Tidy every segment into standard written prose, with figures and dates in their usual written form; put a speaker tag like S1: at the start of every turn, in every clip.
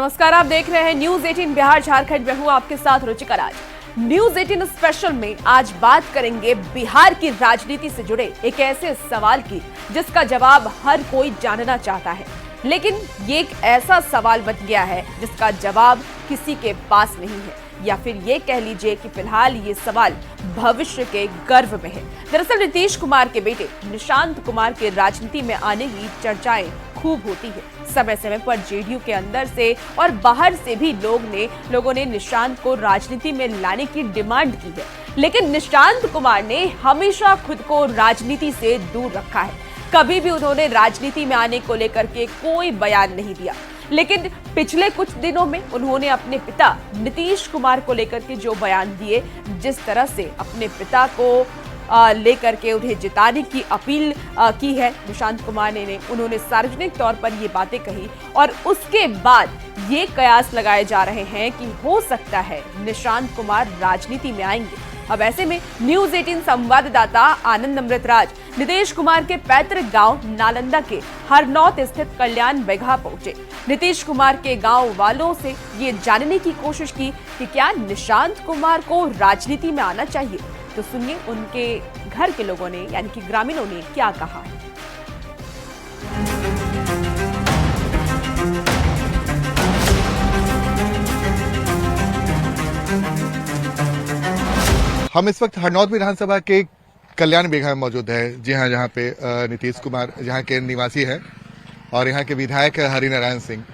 S1: नमस्कार, आप देख रहे हैं न्यूज 18 बिहार झारखंड में हूं आपके साथ रुचिका राज। न्यूज 18 स्पेशल में आज बात करेंगे बिहार की राजनीति से जुड़े एक ऐसे सवाल की जिसका जवाब हर कोई जानना चाहता है, लेकिन ये एक ऐसा सवाल बन गया है जिसका जवाब किसी के पास नहीं है, या फिर ये कह लीजिए कि फिलहाल ये सवाल भविष्य के गर्भ में है। दरअसल नीतीश कुमार के बेटे निशांत कुमार के राजनीति में आने की चर्चाएं खूब होती है। समय समय पर जेडीयू के अंदर से और बाहर से भी लोगों ने निशांत को राजनीति में लाने की डिमांड की है, लेकिन निशांत कुमार ने हमेशा खुद को राजनीति से दूर रखा है। कभी भी उन्होंने राजनीति में आने को लेकर के कोई बयान नहीं दिया, लेकिन पिछले कुछ दिनों में उन्होंने अपने पिता नीतीश कुमार को लेकर के जो बयान दिए, जिस तरह से अपने पिता को लेकर के उन्हें जिताने की अपील की है निशांत कुमार ने, उन्होंने सार्वजनिक तौर पर ये बातें कही और उसके बाद ये कयास लगाए जा रहे हैं कि हो सकता है निशांत कुमार राजनीति में आएंगे। अब ऐसे में न्यूज 18 संवाददाता आनंद अमृतराज नीतीश कुमार के पैतृक गांव नालंदा के हरनौत स्थित कल्याण बेघा पहुंचे। नीतीश कुमार के गांव वालों से ये जानने की कोशिश की कि क्या निशांत कुमार को राजनीति में आना चाहिए। तो सुनिए उनके घर के लोगों ने यानी कि ग्रामीणों ने क्या कहा है।
S2: हम इस वक्त हरनौत विधानसभा के कल्याण बेघा में मौजूद है। जी हाँ, जहाँ पे नीतीश कुमार यहाँ के निवासी है और यहाँ के विधायक है हरिनारायण सिंह।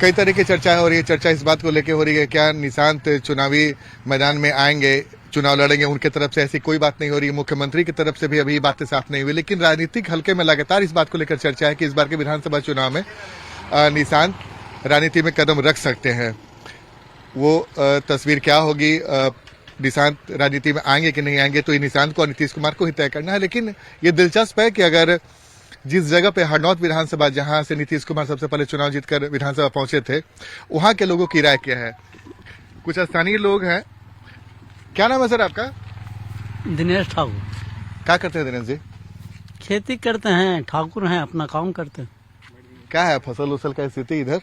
S2: कई तरह की चर्चा हो रही है। चर्चा इस बात को लेकर हो रही है क्या निशांत चुनावी मैदान में आएंगे, चुनाव लड़ेंगे। उनके तरफ से ऐसी कोई बात नहीं हो रही है। मुख्यमंत्री की तरफ से भी अभी बातें साफ नहीं हुई, लेकिन राजनीतिक हल्के में लगातार इस बात को लेकर चर्चा है कि इस बार के विधानसभा चुनाव में निशांत राजनीति में कदम रख सकते हैं। वो तस्वीर क्या होगी, निशांत राजनीति में आएंगे कि नहीं आएंगे, तो ये निशांत को और नीतीश कुमार को ही तय करना है। लेकिन ये दिलचस्प है कि अगर जिस जगह पे हरनौत विधानसभा, जहां से नीतीश कुमार सबसे पहले चुनाव जीतकर विधानसभा पहुंचे थे, वहां के लोगों की राय क्या है। कुछ स्थानीय लोग हैं। क्या नाम है सर आपका?
S3: दिनेश ठाकुर।
S2: क्या करते हैं दिनेश जी?
S3: खेती करते हैं, ठाकुर हैं, अपना काम करते हैं।
S2: क्या है फसल उसल का स्थिति इधर?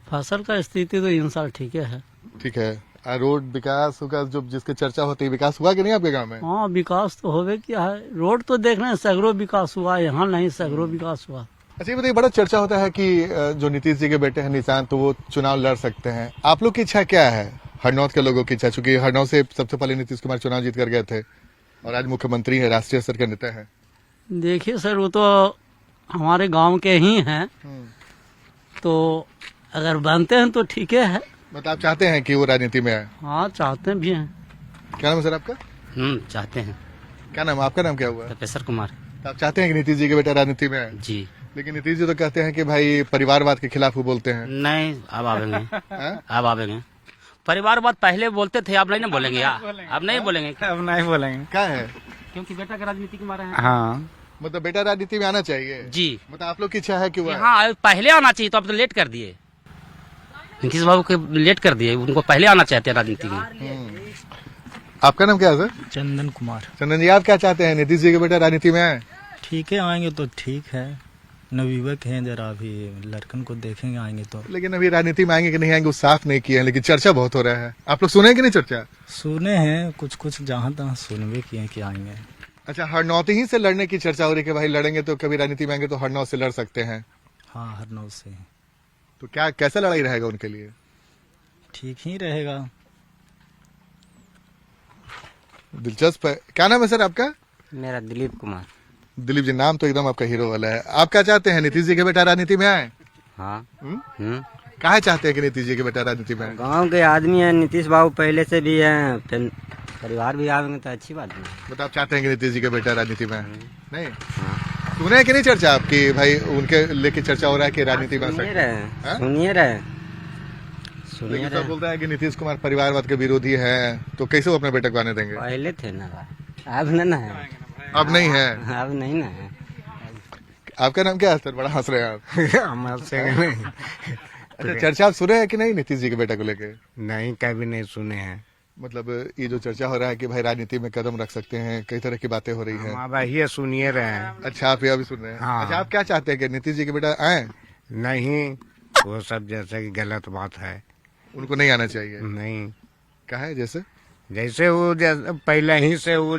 S3: फसल का स्थिति तो इन साल ठीक है।
S2: ठीक है। रोड विकास जो जिसकी चर्चा होती है, विकास हुआ कि नहीं आपके गांव में?
S3: हाँ, विकास तो होवे किया है। रोड तो देख रहे हैं, सगरो विकास हुआ, यहाँ नहीं सगरो विकास हुआ।
S2: अच्छा, ये बताइए, बड़ा चर्चा होता है कि जो नीतीश जी के बेटे हैं निशांत, तो वो चुनाव लड़ सकते हैं। आप लोग की इच्छा क्या है, हरनौत के लोगों की इच्छा? चूंकि हरनौत से सबसे पहले नीतीश कुमार चुनाव जीत कर गए थे और आज मुख्यमंत्री है, राष्ट्रीय स्तर के नेता है।
S3: देखिए सर, वो तो हमारे गांव के ही हैं, तो अगर बनते हैं तो ठीक है।
S2: मतलब आप चाहते हैं कि वो राजनीति में आए?
S3: हाँ, चाहते भी हैं।
S2: क्या नाम है सर आपका?
S3: चाहते हैं।
S2: क्या नाम, आपका नाम क्या हुआ?
S3: प्रोफेसर कुमार।
S2: तो आप चाहते हैं कि नीतीश जी के बेटा राजनीति में आए?
S3: जी।
S2: लेकिन नीतीश जी तो कहते हैं कि भाई परिवारवाद के खिलाफ वो बोलते हैं।
S4: नहीं, अब आवेंगे। अब आवेंगे। परिवारवाद पहले बोलते थे, अब नहीं ना बोलेंगे। अब नहीं बोलेंगे।
S5: अब नहीं बोलेंगे।
S2: क्या है?
S4: क्योंकि बेटा के राजनीति के मारे हैं।
S5: हाँ,
S2: मतलब बेटा राजनीति में आना चाहिए
S4: जी।
S2: मतलब आप लोग की इच्छा है कि वो आए?
S4: हाँ, पहले आना चाहिए, तो अब तो लेट कर दिए। नीतीश बाबू के लेट कर दिए, उनको पहले आना चाहते हैं राजनीति में।
S2: आपका नाम क्या है सर?
S5: चंदन कुमार।
S2: चंदन जी, आप क्या चाहते हैं, नीतीश जी के बेटा राजनीति में आए?
S5: ठीक है, आएंगे तो ठीक है। नवयुवक हैं, जरा अभी लड़कन को देखेंगे, आएंगे तो।
S2: लेकिन अभी राजनीति में आएंगे कि नहीं आएंगे वो साफ नहीं किए हैं, लेकिन चर्चा बहुत हो रहा है। आप लोग सुने हैं कि नहीं चर्चा?
S5: सुने हैं, कुछ कुछ जहाँ तहाँ सुनवे किए हैं कि आएंगे।
S2: अच्छा, हरनौत ही से लड़ने की चर्चा हो रही है कि भाई लड़ेंगे तो कभी राजनीति में आएंगे तो हरनौत से लड़ सकते हैं।
S5: हाँ, हरनौत से।
S2: तो क्या कैसा लड़ाई रहेगा उनके लिए?
S5: ठीक ही रहेगा।
S2: दिलचस्प है। क्या नाम है सर आपका?
S4: मेरा दिलीप कुमार।
S2: दिलीप जी, नाम तो एकदम आपका हीरो वाला है। आप क्या चाहते हैं, नीतीश जी के बेटा राजनीति में आए?
S4: हाँ।
S2: कहा चाहते हैं कि नीतीश जी के बेटा राजनीति में आए?
S6: गांव के आदमी हैं, नीतीश बाबू पहले से भी हैं, फिर परिवार भी आवेंगे तो अच्छी बात है।
S2: मतलब आप चाहते हैं कि नीतीश जी के बेटा राजनीति में आए? नहीं सुने हैं कि नहीं चर्चा आपकी, भाई उनके लेके चर्चा हो रहा है कि राजनीति में आ सकते हैं?
S6: सुनिए
S2: सब बोलता है कि नीतीश कुमार परिवारवाद के विरोधी है, तो कैसे वो अपने बेटे को आने देंगे?
S6: पहले थे ना, अब न है।
S2: अब नहीं है?
S6: अब नहीं ना है।
S2: आपका नाम क्या है सर? बड़ा हंस रहे हैं आप। अच्छा, चर्चा आप सुने हैं कि नहीं नीतीश जी के बेटा को लेके?
S7: नहीं, कभी नहीं सुने हैं।
S2: मतलब ये जो चर्चा हो रहा है कि भाई राजनीति में कदम रख सकते हैं, कई तरह की बातें हो रही हैं।
S7: हम ये सुनिए रहे हैं।
S2: अच्छा, आप ये अभी सुन रहे हैं।
S7: हाँ।
S2: अच्छा, आप क्या चाहते हैं कि नीतीश जी के बेटा आए?
S7: नहीं, वो सब जैसे कि गलत बात है।
S2: उनको नहीं आना चाहिए।
S7: नहीं,
S2: कहा है जैसे
S7: जैसे वो पहले ही से वो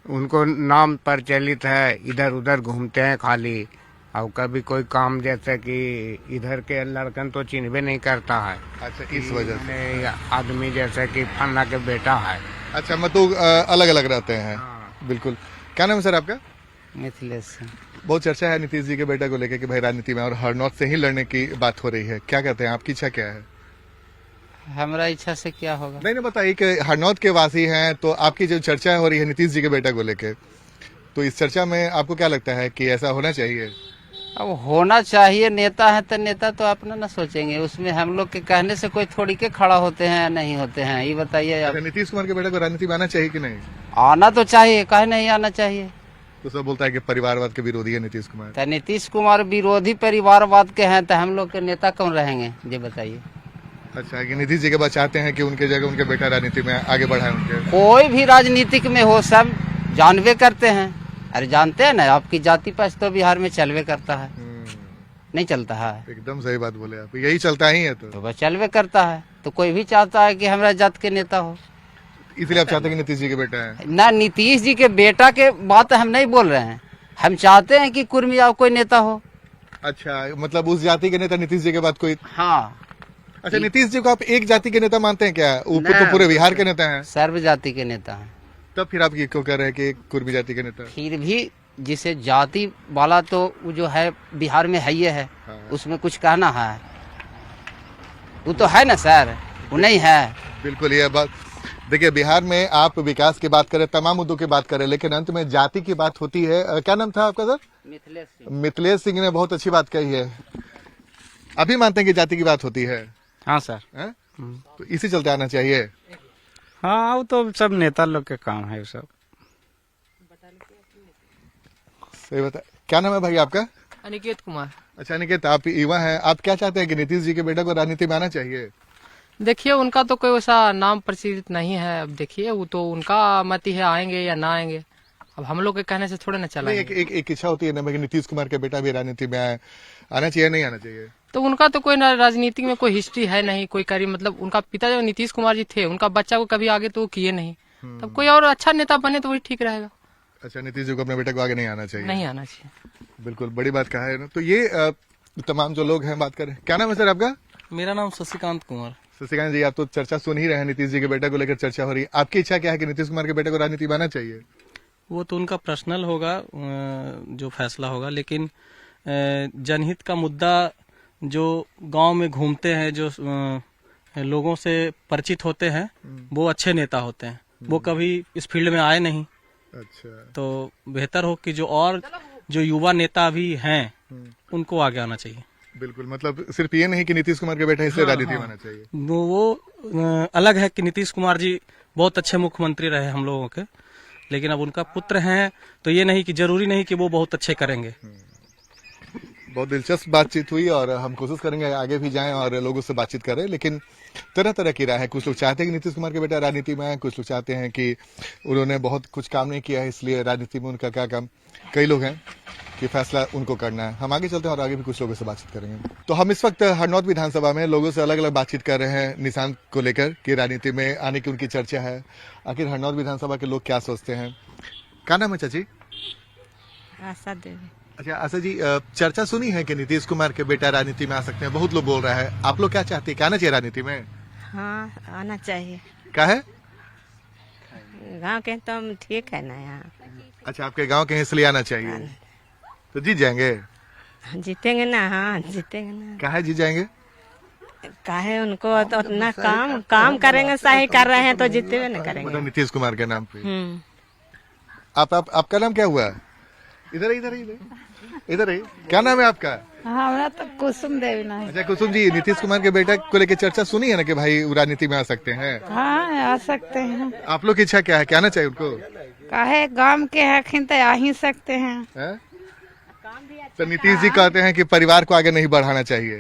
S7: उनको नाम प्रचलित है, इधर उधर घूमते हैं खाली, और कभी कोई काम जैसे कि इधर के लड़कन तो चिन्हबे नहीं करता है।
S2: अच्छा, इस वजह से
S7: आदमी जैसे कि फन्ना के बेटा है।
S2: अच्छा, मतलब अलग अलग रहते हैं। बिल्कुल। क्या नाम है सर आपका?
S6: मिथिलेश।
S2: बहुत चर्चा है नीतीश जी के बेटा को लेकर कि भाई राजनीति में और हरनौत से ही लड़ने की बात हो रही है, क्या कहते हैं, आपकी इच्छा क्या है?
S6: हमारा इच्छा से क्या होगा?
S2: नहीं बताइए कि हरनौत के वासी हैं तो आपकी जो चर्चा हो रही है नीतीश जी के बेटा को लेकर, तो इस चर्चा में आपको क्या लगता है कि ऐसा होना चाहिए?
S6: अब होना चाहिए, नेता है तो नेता तो अपना ना सोचेंगे, उसमें हम लोग के कहने से कोई थोड़ी के खड़ा होते हैं या नहीं होते हैं, ये बताइए आप।
S2: नीतीश कुमार के बेटा को राजनीति में आना चाहिए कि नहीं?
S6: आना तो चाहिए, काहे नहीं आना चाहिए?
S2: तो सब बोलता है कि परिवारवाद के विरोधी है नीतीश कुमार।
S6: तो नीतीश कुमार विरोधी परिवारवाद के हैं तो हम लोग के नेता कौन रहेंगे, ये बताइए।
S2: अच्छा, कि नीतीश जी के बाद चाहते हैं कि उनके जगह उनके बेटा राजनीति में आगे बढ़ाए उनके?
S6: कोई भी राजनीतिक में हो, सब जानवे करते हैं। अरे जानते हैं ना, आपकी जाति पास तो बिहार में चलवे करता है, नहीं चलता है?
S2: एकदम सही बात बोले आप, यही चलता ही है। तो
S6: बस चलवे करता है, तो कोई भी चाहता है कि हमारा जात के नेता हो,
S2: इसलिए आप चाहते हैं कि नीतीश जी के बेटा है?
S6: ना नीतीश जी के बेटा के बात हम नहीं बोल रहे हैं, हम चाहते हैं कि कुर्मी या कोई नेता हो।
S2: अच्छा, मतलब उस जाति के नेता नीतीश जी के बाद कोई?
S6: हाँ।
S2: अच्छा, नीतीश जी को आप एक जाति के नेता मानते हैं क्या? वो तो पूरे बिहार के नेता हैं।
S6: सर्व जाति के नेता हैं।
S2: तब फिर आप ये क्यों कह रहे हैं कि कुर्मी जाति के नेता?
S6: फिर भी जिसे जाति वाला तो वो जो है बिहार में है, ये है, उसमें कुछ कहना है? वो तो है ना सर, वो नहीं है।
S2: बिल्कुल, ये बात देखिए, बिहार में आप विकास की बात करें, तमाम मुद्दों की बात करें, लेकिन अंत में जाति की बात होती है। क्या नाम था आपका सर?
S6: मिथिलेश सिंह।
S2: मिथिलेश सिंह ने बहुत अच्छी बात कही है। अभी मानते हैं कि जाति की बात होती है?
S5: हाँ सर।
S2: तो इसी चलते आना चाहिए।
S5: हाँ, वो तो सब नेता लोग के काम है, वो सब।
S2: सही बता। क्या नाम है भाई आपका?
S8: अनिकेत कुमार।
S2: अच्छा अनिकेत, आप युवा हैं, आप क्या चाहते हैं कि नीतीश जी के बेटा को राजनीति में आना चाहिए?
S8: देखिए, उनका तो कोई वैसा नाम प्रचलित नहीं है। अब देखिए, वो तो उनका मत ही है, आएंगे या ना आएंगे, अब हम लोग के कहने से थोड़े ना चला।
S2: एक इच्छा होती है ना कि नीतीश कुमार के बेटा भी राजनीति में आए, आना चाहिए नहीं आना चाहिए?
S8: तो उनका तो कोई राजनीति में कोई हिस्ट्री है नहीं, कोई करी, मतलब उनका पिता जो नीतीश कुमार जी थे, उनका बच्चा को कभी आगे तो किए नहीं, तब कोई और अच्छा नेता बने तो वही ठीक रहेगा।
S2: अच्छा, नीतीश जी को अपने बेटे को आगे नहीं आना चाहिए?
S8: नहीं आना चाहिए।
S2: बिल्कुल, बड़ी बात कहा है ना। तो ये तमाम जो लोग हैं बात करें। क्या नाम है सर आपका?
S5: मेरा नाम शशिकांत कुमार।
S2: शशिकांत जी, आप तो चर्चा सुन ही रहे हैं, नीतीश जी के बेटे को लेकर चर्चा हो रही है। आपकी इच्छा क्या है कि नीतीश कुमार के बेटे को राजनीति में आना चाहिए?
S5: वो तो उनका पर्सनल होगा, जो फैसला होगा, लेकिन जनहित का मुद्दा जो गांव में घूमते हैं, जो लोगों से परिचित होते हैं, वो अच्छे नेता होते हैं। वो कभी इस फील्ड में आए नहीं।
S2: अच्छा,
S5: तो बेहतर हो कि जो युवा नेता भी हैं उनको आगे आना चाहिए।
S2: बिल्कुल, मतलब सिर्फ ये नहीं कि नीतीश कुमार के बेटा इसलिए राजनीति में आना चाहिए।
S5: वो अलग है कि नीतीश कुमार जी बहुत अच्छे मुख्यमंत्री रहे हम लोगों के, लेकिन अब उनका पुत्र हैं तो ये नहीं कि जरूरी नहीं कि वो बहुत अच्छे करेंगे।
S2: बहुत दिलचस्प बातचीत हुई और हम कोशिश करेंगे आगे भी जाएं और लोगों से बातचीत करें, लेकिन तरह तरह की राय है। कुछ लोग चाहते हैं कि नीतीश कुमार के बेटा राजनीति में आए, कुछ लोग चाहते हैं कि उन्होंने बहुत कुछ काम नहीं किया है इसलिए राजनीति में उनका क्या काम। कई लोग हैं कि फैसला उनको करना है। हम आगे चलते हैं और आगे भी कुछ लोगों से बातचीत करेंगे। तो हम इस वक्त हरनौत विधानसभा में लोगों से अलग अलग बातचीत कर रहे हैं निशांत को लेकर कि राजनीति में आने की उनकी चर्चा है। आखिर हरनौत विधानसभा के लोग क्या सोचते हैं? क्या नाम है चाची?
S9: आशा देवी।
S2: अच्छा आशा जी, चर्चा सुनी है कि नीतीश कुमार के बेटा राजनीति में आ सकते हैं, बहुत लोग बोल रहा है, आप लोग क्या चाहते हैं, क्या आना चाहिए राजनीति में?
S9: हाँ, आना चाहिए।
S2: क्या है?
S9: गांव के तो ठीक है ना यहाँ।
S2: अच्छा, आपके गांव के इसलिए आना चाहिए, तो जीत जाएंगे?
S9: जीतेंगे ना। हाँ, जीतेंगे ना।
S2: क्या है जीत जाएंगे?
S9: काहे, उनको तो अपना काम करेंगे, सही कर रहे हैं तो जीते ना करेंगे।
S2: मतलब नीतीश कुमार के नाम पे। आपका नाम क्या हुआ? इधर इधर ही। क्या नाम है आपका?
S9: हमारा तो कुसुम देवी ना है।
S2: अच्छा कुसुम जी, नीतीश कुमार के बेटा को लेकर चर्चा सुनी है ना कि भाई राजनीति में आ सकते हैं?
S9: हाँ, आ सकते हैं।
S2: आप लोग की इच्छा क्या है, क्या आना चाहिए उनको?
S9: काहे, गांव के हकीन तो आ ही सकते हैं।
S2: तो नीतीश जी कहते हैं कि परिवार को आगे नहीं बढ़ाना चाहिए।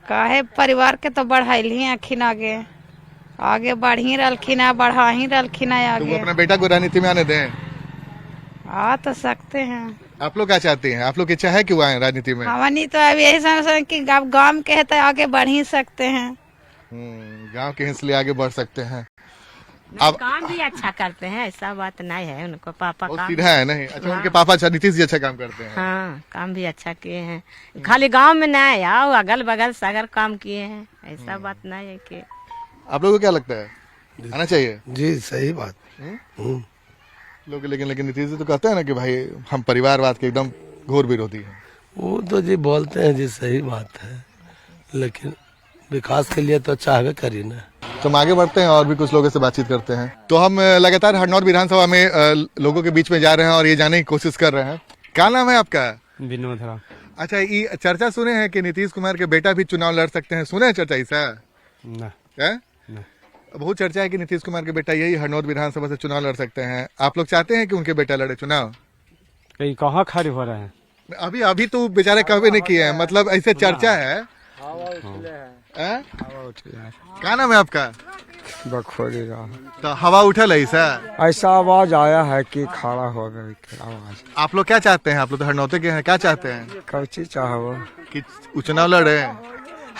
S9: काहे, परिवार के तो बढ़ाई ही आखिन, आगे बढ़ ही रखिन, बढ़ा ही रखिन आगे।
S2: तो वो अपना बेटा को राजनीति में आने दें?
S9: आ तो सकते हैं।
S2: आप लोग क्या चाहते हैं? आप लोग की इच्छा है कि वो आए राजनीति में?
S9: हमारी तो अब यही समझ कि अब गांव के है तो आगे बढ़ ही सकते हैं।
S2: गांव के इसलिए आगे बढ़ सकते हैं।
S10: अब काम भी अच्छा करते हैं, ऐसा बात नहीं है। उनको पापा
S2: बहुत
S10: काम
S2: सीधा है नहीं? अच्छा, उनके पापा अच्छा, नीतीश जी अच्छा काम करते हैं।
S10: हाँ, काम भी अच्छा किए हैं। खाली गांव में नहीं आओ, अगल बगल सागर काम किए हैं, ऐसा बात नहीं है कि।
S2: आप लोगों को क्या लगता है, आना चाहिए?
S11: जी सही बात।
S2: लोग लेकिन नीतीश जी तो कहते हैं ना कि भाई हम परिवारवाद के एकदम घोर विरोधी हैं।
S11: वो तो जी बोलते हैं जी, सही बात है, लेकिन विकास के लिए तो चाहवे करी ना।
S2: तो हम आगे बढ़ते हैं और भी कुछ लोगों से बातचीत करते हैं। तो हम लगातार हरनौत विधानसभा में लोगों के बीच में जा रहे हैं और ये जानने की कोशिश कर रहे हैं। क्या नाम है आपका?
S5: विनोद राम।
S2: अच्छा, ये चर्चा सुने हैं कि नीतीश कुमार के बेटा भी चुनाव लड़ सकते हैं? सुने हैं चर्चा ऐसा? बहुत चर्चा है कि नीतीश कुमार के बेटा यही हरनौत विधानसभा से चुनाव लड़ सकते हैं। आप लोग चाहते हैं कि उनके बेटा लड़े चुनाव?
S5: कहीं कहाँ खड़े हो रहे हैं?
S2: अभी तो बेचारे कहवे नहीं किए हैं, मतलब ऐसे चर्चा है। क्या नाम है आपका?
S7: बखोरी
S2: तो हवा उठल है
S7: ऐसा आवाज आया है कि खड़ा हो गई आवाज।
S2: आप लोग क्या चाहते हैं? आप लोग तो हरनौते के हैं, क्या चाहते हैं?
S7: कौची चाहो
S2: कि चुनाव लड़े?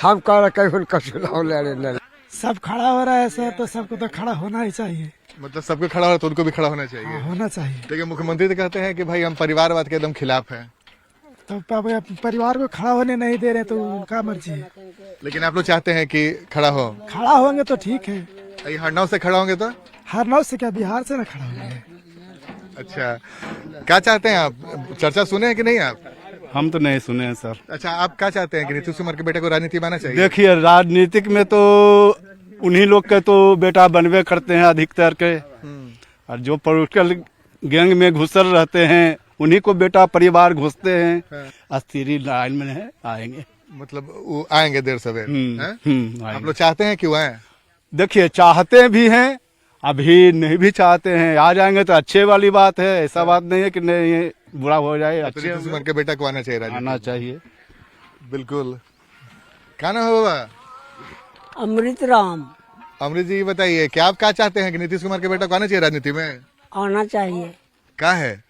S7: हम कह रहे उनका चुनाव लड़े।
S11: सब खड़ा हो रहा है सर, तो सबको तो खड़ा होना ही चाहिए।
S2: मतलब सबको खड़ा हो तो उनको भी खड़ा होना चाहिए।
S11: होना चाहिए।
S2: लेकिन मुख्यमंत्री तो कहते हैं कि भाई हम परिवारवाद के एकदम खिलाफ हैं।
S11: तो परिवार को खड़ा होने नहीं दे रहे तो उनका मर्जी है।
S2: लेकिन आप लोग चाहते हैं कि खड़ा हो?
S11: खड़ा होंगे तो ठीक है।
S2: ये हरनौत से खड़ा होंगे तो?
S11: हरनौत से क्या, बिहार से ना खड़ा होंगे।
S2: अच्छा, क्या चाहते हैं आप? चर्चा सुने हैं कि नहीं आप?
S5: हम तो नहीं सुने हैं सर।
S2: अच्छा, आप क्या चाहते हैं कि नीतीश कुमार के बेटे को राजनीति में आना चाहिए?
S5: देखिए, राजनीतिक में तो उन्हीं लोग के तो बेटा बनवे करते हैं अधिकतर के, और जो पॉलिटिकल गैंग में घुसल रहते हैं उन्हीं को बेटा परिवार घुसते हैं। अस्थिरी लाइन में है, आएंगे।
S2: मतलब वो आएंगे देर सवेर? आप लोग चाहते हैं कि वो आए?
S5: देखिए, चाहते भी हैं, अभी नहीं भी चाहते हैं। आ जाएंगे तो अच्छे वाली बात है, ऐसा बात नहीं है कि नहीं ये बुरा हो जाए।
S2: तो नीतीश कुमार के बेटा को आना चाहिए राजनीति?
S5: आना चाहिए,
S2: बिल्कुल। क्या नाम है बाबा?
S3: अमृत राम।
S2: अमृत जी, बताइए क्या आप क्या चाहते हैं कि नीतीश कुमार के बेटा को आना चाहिए राजनीति में?
S3: आना चाहिए।
S2: क्या है?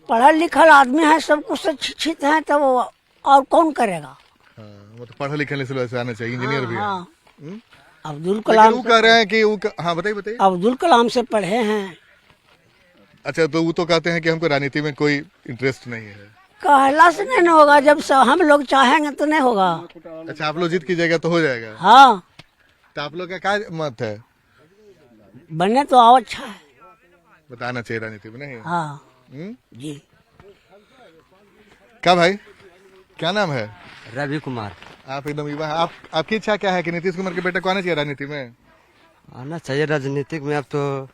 S3: पढ़ा लिखा आदमी है, सब कुछ शिक्षित है, तो वो और कौन करेगा?
S2: वो तो पढ़े लिखे से आना चाहिए, इंजीनियर भी है।
S3: अब्दुल कलाम
S2: वो कह रहे हैं कि हाँ बताइए।
S3: अब्दुल कलाम से पढ़े हैं।
S2: अच्छा, तो वो तो कहते हैं कि हमको राजनीति में कोई इंटरेस्ट नहीं है।
S3: कहला से नहीं होगा, जब हम लोग चाहेंगे तो नहीं होगा।
S2: अच्छा, आप लोग जीत कीजिएगा तो हो जाएगा?
S3: हाँ।
S2: तो आप लोग का क्या मत है?
S3: बने तो और अच्छा है।
S2: बताना चाहिए राजनीति में, नहीं?
S3: हाँ जी।
S2: क्या भाई, क्या नाम है?
S6: रवि कुमार।
S2: आप एकदम युवा हैं। आपकी इच्छा क्या है कि नीतीश कुमार के बेटे को आना चाहिए राजनीति में?
S6: आना चाहिए राजनीतिक में। अब तो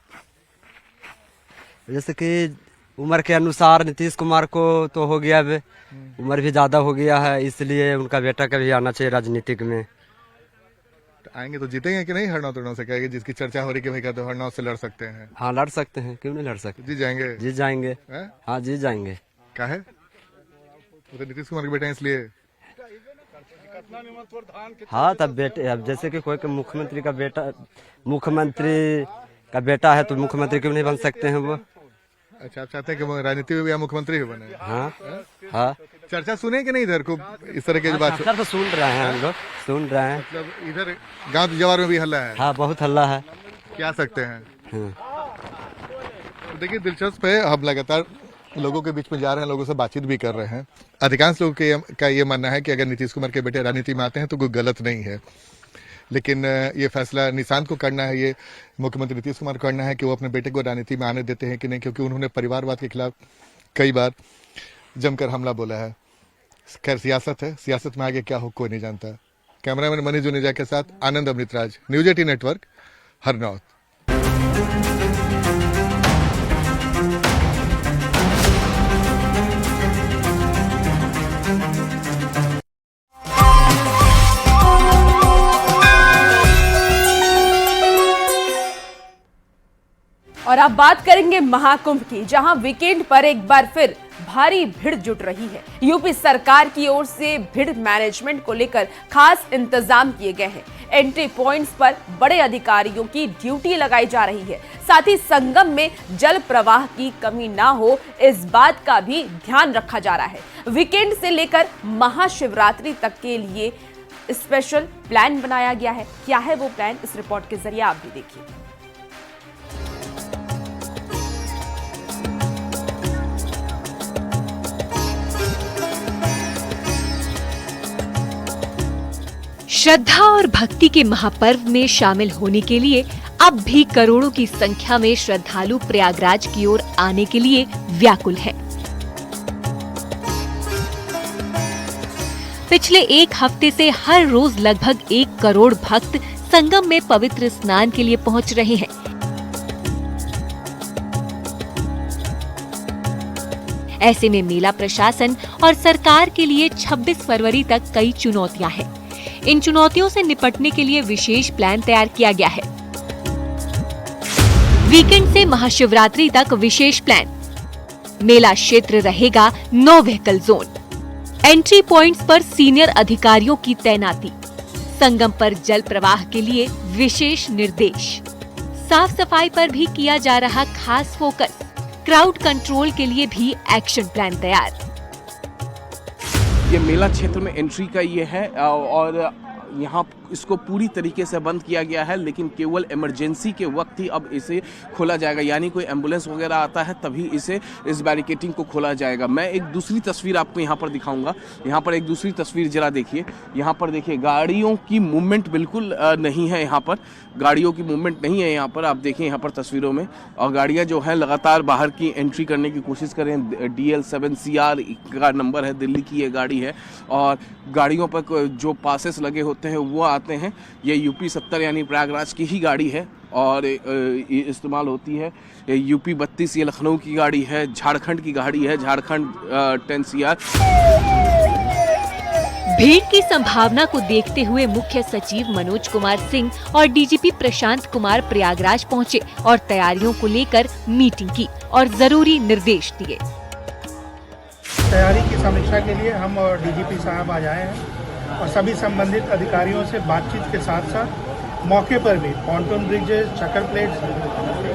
S6: जैसे कि उम्र के अनुसार नीतीश कुमार को तो हो गया, अब उम्र भी ज्यादा हो गया है, इसलिए उनका बेटा का भी आना चाहिए राजनीतिक में।
S2: तो आएंगे तो जीतेंगे कि नहीं हरनौत से? कहेंगे जिसकी चर्चा हो रही कि भाई कहते हो हरनौत से लड़ सकते हैं।
S6: हाँ, लड़ सकते हैं, क्यों नहीं लड़ सकते?
S2: जीत जाएंगे?
S6: जीत जाएंगे। हाँ, जीत जाएंगे।
S2: क्या है, वो तो नीतीश कुमार के बेटे हैं इसलिए।
S6: हाँ, तब बेटे, अब जैसे कि कोई मुख्यमंत्री का बेटा है तो मुख्यमंत्री क्यों नहीं बन सकते हैं वो?
S2: अच्छा, आप चाहते हैं कि राजनीति में भी मुख्यमंत्री भी बने?
S6: हाँ हाँ।
S2: चर्चा सुने कि नहीं इधर को इस तरह की बात?
S6: तो सुन रहे हैं, हम लोग सुन रहे हैं।
S2: मतलब इधर गांव जवार में भी हल्ला है?
S6: हाँ, बहुत हल्ला है।
S2: क्या सकते हैं? तो देखिए, दिलचस्प है। हम लगातार लोगों के बीच में जा रहे हैं, लोगों से बातचीत भी कर रहे हैं। अधिकांश लोगों का ये मानना है कि अगर नीतीश कुमार के बेटे राजनीति में आते हैं तो कोई गलत नहीं है, लेकिन ये फैसला निशांत को करना है, ये मुख्यमंत्री नीतीश कुमार को करना है कि वो अपने बेटे को राजनीति में आने देते हैं कि नहीं, क्योंकि उन्होंने परिवारवाद के खिलाफ कई बार जमकर हमला बोला है। खैर, सियासत है, सियासत में आगे क्या हो कोई नहीं जानता। कैमरामैन मनीष जुनेजा के साथ आनंद अमृतराज, न्यूज 18 नेटवर्क, हरनौत।
S1: और अब बात करेंगे महाकुंभ की, जहां वीकेंड पर एक बार फिर भारी भीड़ जुट रही है। यूपी सरकार की ओर से भीड़ मैनेजमेंट को लेकर खास इंतजाम किए गए हैं। एंट्री पॉइंट्स पर बड़े अधिकारियों की ड्यूटी लगाई जा रही है। साथ ही संगम में जल प्रवाह की कमी ना हो, इस बात का भी ध्यान रखा जा रहा है। वीकेंड से लेकर महाशिवरात्रि तक के लिए स्पेशल प्लान बनाया गया है। क्या है वो प्लान, इस रिपोर्ट के जरिए आप भी देखिए।
S12: श्रद्धा और भक्ति के महापर्व में शामिल होने के लिए अब भी करोड़ों की संख्या में श्रद्धालु प्रयागराज की ओर आने के लिए व्याकुल हैं। पिछले एक हफ्ते से हर रोज लगभग 1 करोड़ भक्त संगम में पवित्र स्नान के लिए पहुंच रहे हैं। ऐसे में मेला प्रशासन और सरकार के लिए 26 फरवरी तक कई चुनौतियां हैं। इन चुनौतियों से निपटने के लिए विशेष प्लान तैयार किया गया है। वीकेंड से महाशिवरात्रि तक विशेष प्लान। मेला क्षेत्र रहेगा no vehicle zone. Entry points पर सीनियर अधिकारियों की तैनाती। संगम पर जल प्रवाह के लिए विशेष निर्देश। साफ सफाई पर भी किया जा रहा खास फोकस। क्राउड कंट्रोल के लिए भी एक्शन प्लान तैयार।
S13: ये मेला क्षेत्र में एंट्री का ये है और यहाँ इसको पूरी तरीके से बंद किया गया है, लेकिन केवल इमरजेंसी के वक्त ही अब इसे खोला जाएगा। यानी कोई एम्बुलेंस वगैरह आता है तभी इस बैरिकेटिंग को खोला जाएगा। मैं एक दूसरी तस्वीर आपको यहाँ पर दिखाऊंगा। यहाँ पर एक दूसरी तस्वीर जरा देखिए। यहाँ पर देखिए गाड़ियों की मूवमेंट बिल्कुल नहीं है। यहाँ पर गाड़ियों की मूवमेंट नहीं है। यहाँ पर आप देखिए यहाँ पर तस्वीरों में, और गाड़ियाँ जो हैं लगातार बाहर की एंट्री करने की कोशिश कर रहे हैं। DL7CR का नंबर है, दिल्ली की ये गाड़ी है। और गाड़ियों पर जो पासेस लगे होते हैं वो आते हैं। ये UP 70 यानी प्रयागराज की ही गाड़ी है और इस्तेमाल होती है। UP 32 ये लखनऊ की गाड़ी है, झारखंड की गाड़ी है, झारखंड 10CR।
S12: भीड़ की संभावना को देखते हुए मुख्य सचिव मनोज कुमार सिंह और DGP प्रशांत कुमार प्रयागराज पहुंचे और तैयारियों को लेकर मीटिंग की और जरूरी निर्देश दिए।
S14: तैयारी की समीक्षा के लिए हम और DGP साहब आज आए हैं और सभी संबंधित अधिकारियों से बातचीत के साथ साथ मौके पर भी पॉन्टून ब्रिजेस, चक्कर प्लेट्स,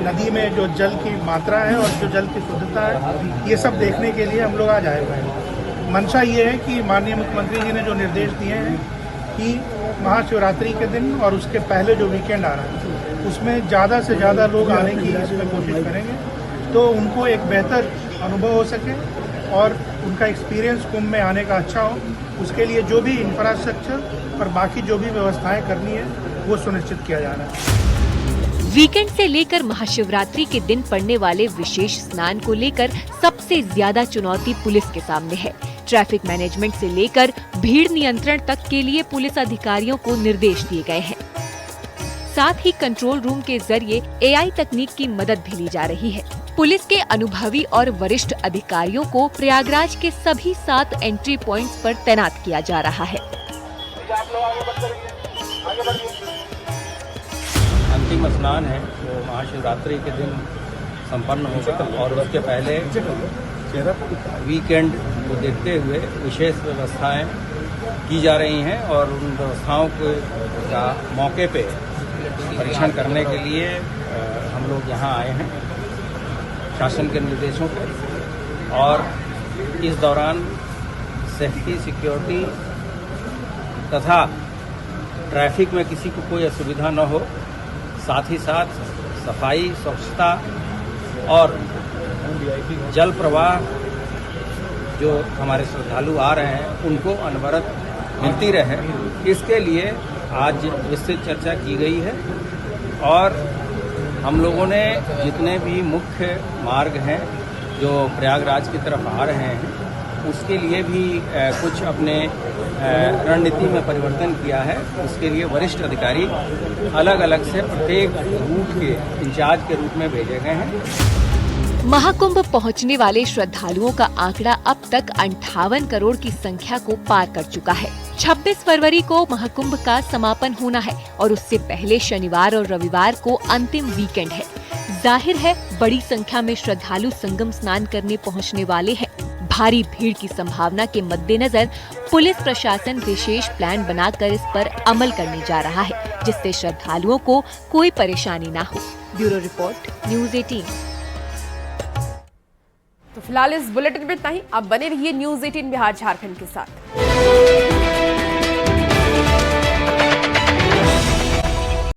S14: नदी में जो जल की मात्रा है और जो जल की शुद्धता है, ये सब देखने के लिए हम लोग आज आए हुए हैं। मंशा ये है कि माननीय मुख्यमंत्री जी ने जो निर्देश दिए हैं कि महाशिवरात्रि के दिन और उसके पहले जो वीकेंड आ रहा है उसमें ज़्यादा से ज़्यादा लोग आने की इसमें कोशिश करेंगे तो उनको एक बेहतर अनुभव हो सके और उनका एक्सपीरियंस कुंभ में आने का अच्छा हो। उसके लिए जो भी इंफ्रास्ट्रक्चर और बाकी जो भी व्यवस्थाएं करनी है वो सुनिश्चित किया जा रहा है।
S12: वीकेंड से लेकर महाशिवरात्रि के दिन पड़ने वाले विशेष स्नान को लेकर सबसे ज्यादा चुनौती पुलिस के सामने है। ट्रैफिक मैनेजमेंट से लेकर भीड़ नियंत्रण तक के लिए पुलिस अधिकारियों को निर्देश दिए गए हैं। साथ ही कंट्रोल रूम के जरिए AI तकनीक की मदद भी ली जा रही है। पुलिस के अनुभवी और वरिष्ठ अधिकारियों को प्रयागराज के सभी 7 एंट्री पॉइंट्स पर तैनात किया जा रहा है।
S15: अंतिम स्नान है जो महाशिवरात्रि के दिन संपन्न होगा और उसके पहले वीकेंड को देखते हुए विशेष व्यवस्थाएं की जा रही हैं और उन व्यवस्थाओं का मौके पे परीक्षण करने के लिए हम लोग यहाँ आए हैं शासन के निर्देशों पर। और इस दौरान सेफ्टी, सिक्योरिटी तथा ट्रैफिक में किसी को कोई असुविधा न हो, साथ ही साथ सफाई, स्वच्छता और जल प्रवाह जो हमारे श्रद्धालु आ रहे हैं उनको अनवरत मिलती रहे, इसके लिए आज विस्तृत चर्चा की गई है। और हम लोगों ने जितने भी मुख्य मार्ग हैं जो प्रयागराज की तरफ आ रहे हैं उसके लिए भी कुछ अपने रणनीति में परिवर्तन किया है। उसके लिए वरिष्ठ अधिकारी अलग अलग से प्रत्येक रूट के इंचार्ज के रूप में भेजे गए हैं।
S12: महाकुंभ पहुंचने वाले श्रद्धालुओं का आंकड़ा अब तक 58 करोड़ की संख्या को पार कर चुका है। 26 फरवरी को महाकुंभ का समापन होना है और उससे पहले शनिवार और रविवार को अंतिम वीकेंड है। जाहिर है बड़ी संख्या में श्रद्धालु संगम स्नान करने पहुंचने वाले हैं। भारी भीड़ की संभावना के मद्देनजर पुलिस प्रशासन विशेष प्लान बनाकर इस पर अमल करने जा रहा है, जिससे श्रद्धालुओं को कोई परेशानी ना हो। Bureau report, news 18।
S1: तो फिलहाल इस बुलेटिन में इतना ही। आप बने रहिए न्यूज़ 18 बिहार झारखंड के साथ।